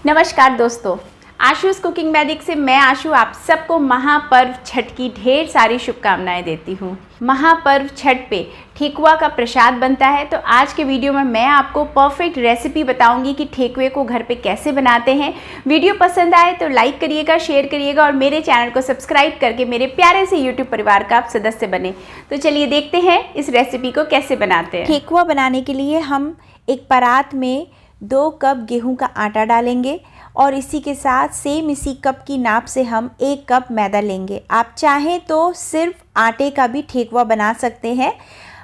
नमस्कार दोस्तों, Ashu's cooking magic से मैं आशू आप सबको महापर्व छठ की ढेर सारी शुभकामनाएं देती हूँ। महापर्व छठ पे ठेकुआ का प्रसाद बनता है, तो आज के वीडियो में मैं आपको परफेक्ट रेसिपी बताऊंगी कि ठेकुए को घर पे कैसे बनाते हैं। वीडियो पसंद आए तो लाइक करिएगा, शेयर करिएगा और मेरे चैनल को सब्सक्राइब करके मेरे प्यारे से यूट्यूब परिवार का आप सदस्य बने। तो चलिए देखते हैं इस रेसिपी को कैसे बनाते हैं। ठेकुआ बनाने के लिए हम एक परात में 2 कप गेहूं का आटा डालेंगे और इसी के साथ सेम इसी कप की नाप से हम 1 कप मैदा लेंगे। आप चाहें तो सिर्फ आटे का भी ठेकुआ बना सकते हैं।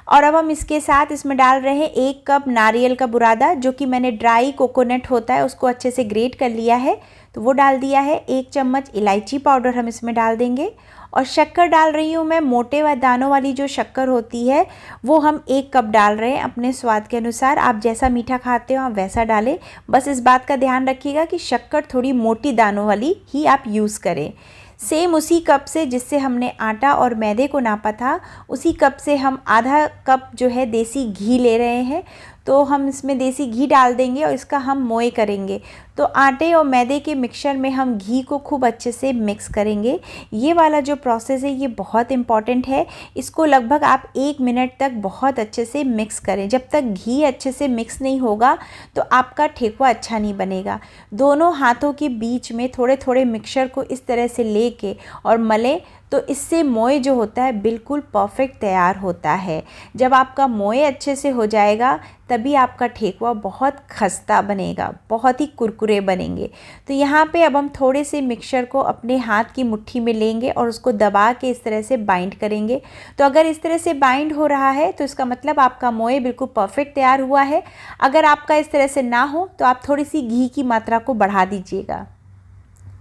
और अब हम इसके साथ इसमें डाल रहे हैं 1 कप नारियल का बुरादा, जो कि मैंने ड्राई कोकोनट होता है उसको अच्छे से ग्रेट कर लिया है, तो वो डाल दिया है। 1 चम्मच इलायची पाउडर हम इसमें डाल देंगे और शक्कर डाल रही हूँ मैं, मोटे व दानों वाली जो शक्कर होती है वो हम 1 कप डाल रहे हैं अपने स्वाद के अनुसार। आप जैसा मीठा खाते हो आप वैसा डालें, बस इस बात का ध्यान रखिएगा कि शक्कर थोड़ी मोटी दानों वाली ही आप यूज़ करें। सेम उसी कप से जिससे हमने आटा और मैदे को नापा था, उसी कप से हम आधा कप जो है देसी घी ले रहे हैं। तो हम इसमें देसी घी डाल देंगे और इसका हम मोए करेंगे। तो आटे और मैदे के मिक्सचर में हम घी को खूब अच्छे से मिक्स करेंगे। ये वाला जो प्रोसेस है ये बहुत इम्पॉर्टेंट है। इसको लगभग आप 1 मिनट तक बहुत अच्छे से मिक्स करें। जब तक घी अच्छे से मिक्स नहीं होगा तो आपका ठेकुआ अच्छा नहीं बनेगा। दोनों हाथों के बीच में थोड़े थोड़े मिक्सचर को इस तरह से लेके और मलें, तो इससे मोए जो होता है बिल्कुल परफेक्ट तैयार होता है। जब आपका मोए अच्छे से हो जाएगा तभी आपका ठेकुआ बहुत खस्ता बनेगा, बहुत ही कुरकुरे बनेंगे। तो यहाँ पे अब हम थोड़े से मिक्सचर को अपने हाथ की मुट्ठी में लेंगे और उसको दबा के इस तरह से बाइंड करेंगे। तो अगर इस तरह से बाइंड हो रहा है तो इसका मतलब आपका मोए बिल्कुल परफेक्ट तैयार हुआ है। अगर आपका इस तरह से ना हो तो आप थोड़ी सी घी की मात्रा को बढ़ा दीजिएगा।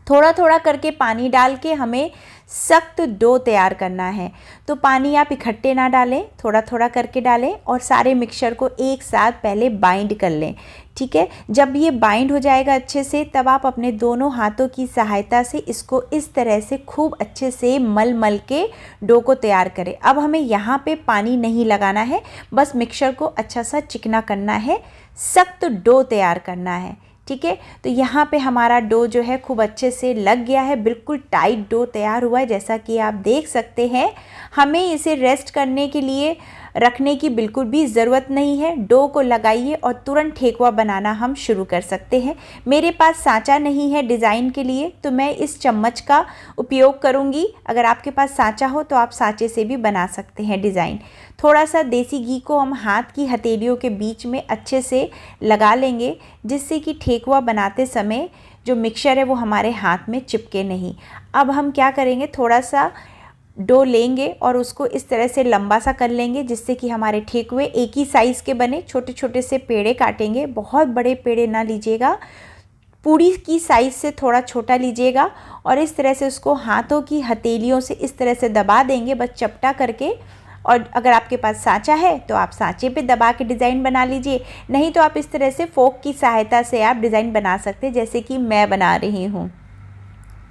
थोड़ा थोड़ा करके पानी डाल के हमें सख्त डो तैयार करना है। तो पानी आप इकट्ठे ना डालें, थोड़ा थोड़ा करके डालें और सारे मिक्सचर को एक साथ पहले बाइंड कर लें। ठीक है, जब ये बाइंड हो जाएगा अच्छे से तब आप अपने दोनों हाथों की सहायता से इसको इस तरह से खूब अच्छे से मल मल के डो को तैयार करें। अब हमें यहाँ पे पानी नहीं लगाना है, बस मिक्सचर को अच्छा सा चिकना करना है, सख्त डो तैयार करना है। ठीक है, तो यहाँ पे हमारा डो जो है खूब अच्छे से लग गया है, बिल्कुल टाइट डो तैयार हुआ है जैसा कि आप देख सकते हैं। हमें इसे रेस्ट करने के लिए रखने की बिल्कुल भी ज़रूरत नहीं है। डो को लगाइए और तुरंत ठेकुआ बनाना हम शुरू कर सकते हैं। मेरे पास सांचा नहीं है डिज़ाइन के लिए, तो मैं इस चम्मच का उपयोग करूँगी। अगर आपके पास सांचा हो तो आप सांचे से भी बना सकते हैं डिज़ाइन। थोड़ा सा देसी घी को हम हाथ की हथेलियों के बीच में अच्छे से लगा लेंगे, जिससे कि ठेकुआ बनाते समय जो मिक्सचर है वो हमारे हाथ में चिपके नहीं। अब हम क्या करेंगे, थोड़ा सा डो लेंगे और उसको इस तरह से लंबा सा कर लेंगे, जिससे कि हमारे ठेकुए एक ही साइज़ के बने। छोटे छोटे से पेड़े काटेंगे, बहुत बड़े पेड़े ना लीजिएगा, पूड़ी की साइज़ से थोड़ा छोटा लीजिएगा और इस तरह से उसको हाथों की हथेलियों से इस तरह से दबा देंगे, बस चपटा करके। और अगर आपके पास सांचा है तो आप सांचे पे दबा के डिज़ाइन बना लीजिए, नहीं तो आप इस तरह से फोक की सहायता से आप डिज़ाइन बना सकते हैं, जैसे कि मैं बना रही हूँ।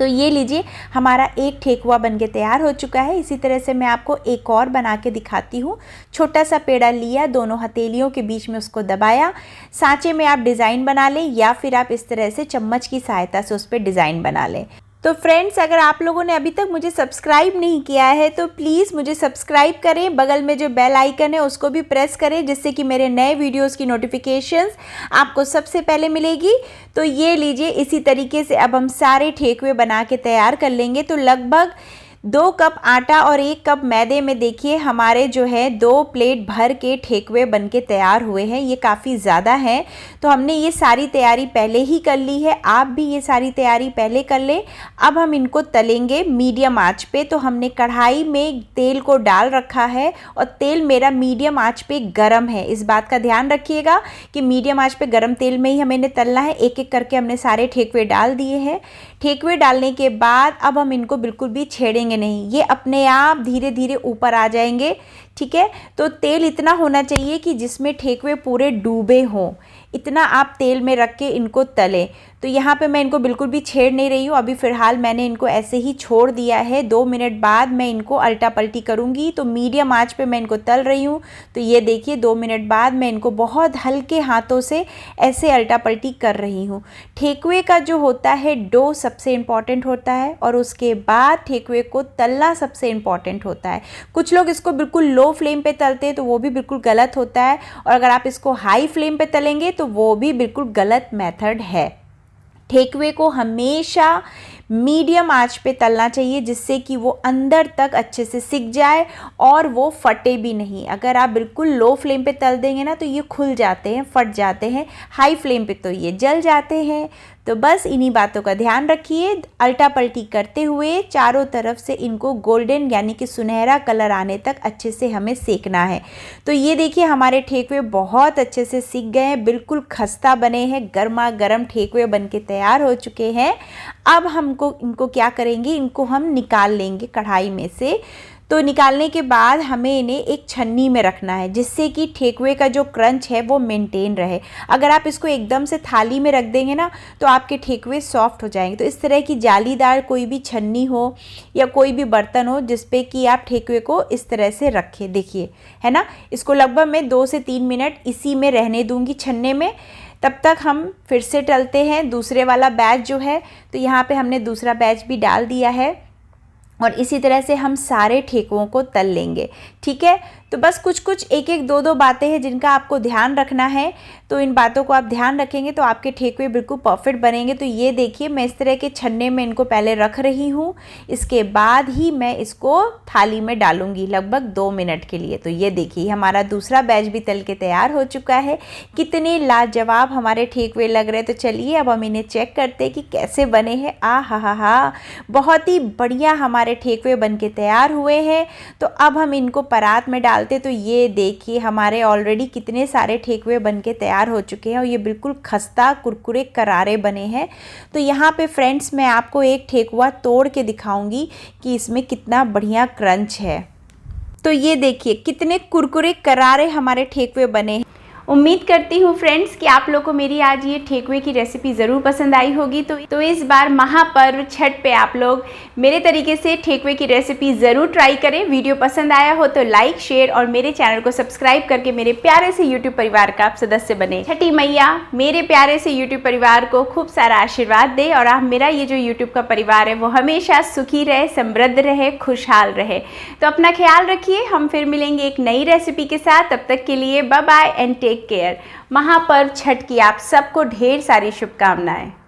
तो ये लीजिए, हमारा एक ठेकुआ बनके तैयार हो चुका है। इसी तरह से मैं आपको एक और बना के दिखाती हूँ। छोटा सा पेड़ा लिया, दोनों हथेलियों के बीच में उसको दबाया, सांचे में आप डिज़ाइन बना लें या फिर आप इस तरह से चम्मच की सहायता से उस पर डिज़ाइन बना लें। तो फ्रेंड्स, अगर आप लोगों ने अभी तक मुझे सब्सक्राइब नहीं किया है तो प्लीज़ मुझे सब्सक्राइब करें, बगल में जो बेल आइकन है उसको भी प्रेस करें, जिससे कि मेरे नए वीडियोस की नोटिफिकेशंस आपको सबसे पहले मिलेगी। तो ये लीजिए, इसी तरीके से अब हम सारे ठेकुए बना के तैयार कर लेंगे। तो लगभग 2 कप आटा और 1 कप मैदे में देखिए हमारे जो है 2 प्लेट भर के ठेकुए बनके तैयार हुए हैं। ये काफ़ी ज़्यादा है, तो हमने ये सारी तैयारी पहले ही कर ली है। आप भी ये सारी तैयारी पहले कर लें। अब हम इनको तलेंगे मीडियम आंच पे। तो हमने कढ़ाई में तेल को डाल रखा है और तेल मेरा मीडियम आंच पे गरम है। इस बात का ध्यान रखिएगा कि मीडियम आंच पे गरम तेल में ही हमें इन्हें तलना है। एक एक करके हमने सारे ठेकुए डाल दिए हैं। ठेकुए डालने के बाद अब हम इनको बिल्कुल भी छेड़ेंगे नहीं, ये अपने आप धीरे धीरे ऊपर आ जाएंगे। ठीक है, तो तेल इतना होना चाहिए कि जिसमें ठेकुए पूरे डूबे हों। इतना आप तेल में रख के इनको तलें। तो यहाँ पे मैं इनको बिल्कुल भी छेड़ नहीं रही हूँ, अभी फ़िलहाल मैंने इनको ऐसे ही छोड़ दिया है। 2 मिनट बाद मैं इनको अल्टा पल्टी करूँगी। तो मीडियम आंच पे मैं इनको तल रही हूँ। तो ये देखिए 2 मिनट बाद मैं इनको बहुत हल्के हाथों से ऐसे अल्टा पल्टी कर रही हूँ। ठेकुए का जो होता है डो सबसे इम्पॉर्टेंट होता है और उसके बाद ठेकुए को तलना सबसे इम्पॉर्टेंट होता है। कुछ लोग इसको बिल्कुल लो फ्लेम पे तलते हैं तो वो भी बिल्कुल गलत होता है, और अगर आप इसको हाई फ्लेम पे तलेंगे तो वो भी बिल्कुल गलत मेथड है। ठेकुए को हमेशा मीडियम आंच पे तलना चाहिए, जिससे कि वो अंदर तक अच्छे से सिक जाए और वो फटे भी नहीं। अगर आप बिल्कुल लो फ्लेम पे तल देंगे ना तो ये खुल जाते हैं, फट जाते हैं। हाई फ्लेम पे तो ये जल जाते हैं। तो बस इन्हीं बातों का ध्यान रखिए। अल्टा पल्टी करते हुए चारों तरफ से इनको गोल्डन यानी कि सुनहरा कलर आने तक अच्छे से हमें सेकना है। तो ये देखिए हमारे ठेकुए बहुत अच्छे से सिक गए हैं, बिल्कुल खस्ता बने हैं, गर्मा गर्म ठेकुए बन के तैयार हो चुके हैं। अब हमको इनको क्या करेंगे, इनको हम निकाल लेंगे कढ़ाई में से। तो निकालने के बाद हमें इन्हें एक छन्नी में रखना है, जिससे कि ठेकुए का जो क्रंच है वो मेंटेन रहे। अगर आप इसको एकदम से थाली में रख देंगे ना तो आपके ठेकुए सॉफ्ट हो जाएंगे। तो इस तरह की जालीदार कोई भी छन्नी हो या कोई भी बर्तन हो जिस पे कि आप ठेकुए को इस तरह से रखें, देखिए है ना। इसको लगभग मैं 2 से 3 मिनट इसी में रहने दूंगी, छन्ने में। तब तक हम फिर से तलते हैं दूसरे वाला बैच जो है। तो यहाँ पे हमने दूसरा बैच भी डाल दिया है और इसी तरह से हम सारे ठेकुओं को तल लेंगे, ठीक है। तो बस कुछ कुछ एक एक दो दो बातें हैं जिनका आपको ध्यान रखना है। तो इन बातों को आप ध्यान रखेंगे तो आपके ठेकुए बिल्कुल परफेक्ट बनेंगे। तो ये देखिए मैं इस तरह के छन्ने में इनको पहले रख रही हूँ, इसके बाद ही मैं इसको थाली में डालूंगी लगभग 2 मिनट के लिए। तो ये देखिए हमारा दूसरा बैच भी तल के तैयार हो चुका है। कितने लाजवाब हमारे ठेकुए लग रहे हैं। तो चलिए अब हम इन्हें चेक करते हैं कि कैसे बने हैं। हा, बहुत ही बढ़िया हमारे ठेकुए बन के तैयार हुए हैं। तो अब हम इनको परात में डालते। तो ये देखिए हमारे ऑलरेडी कितने सारे ठेकुए बन के तैयार हो चुके हैं और ये बिल्कुल खस्ता कुरकुरे करारे बने हैं। तो यहाँ पे फ्रेंड्स मैं आपको एक ठेकुआ तोड़ के दिखाऊंगी कि इसमें कितना बढ़िया क्रंच है। तो ये देखिए कितने कुरकुरे करारे हमारे ठेकुए बने हैं। उम्मीद करती हूँ फ्रेंड्स कि आप लोग को मेरी आज ये ठेकुए की रेसिपी ज़रूर पसंद आई होगी। तो इस बार महापर्व छठ पे आप लोग मेरे तरीके से ठेकुए की रेसिपी ज़रूर ट्राई करें। वीडियो पसंद आया हो तो लाइक, शेयर और मेरे चैनल को सब्सक्राइब करके मेरे प्यारे से यूट्यूब परिवार का आप सदस्य बने। छठी मैया मेरे प्यारे से यूट्यूब परिवार को खूब सारा आशीर्वाद दे और आप मेरा ये जो यूट्यूब का परिवार है वो हमेशा सुखी रहे, समृद्ध रहे, खुशहाल रहे। तो अपना ख्याल रखिए। हम फिर मिलेंगे एक नई रेसिपी के साथ। तब तक के लिए bye bye and take care. महापर्व छठ की आप सबको ढेर सारी शुभकामनाएं।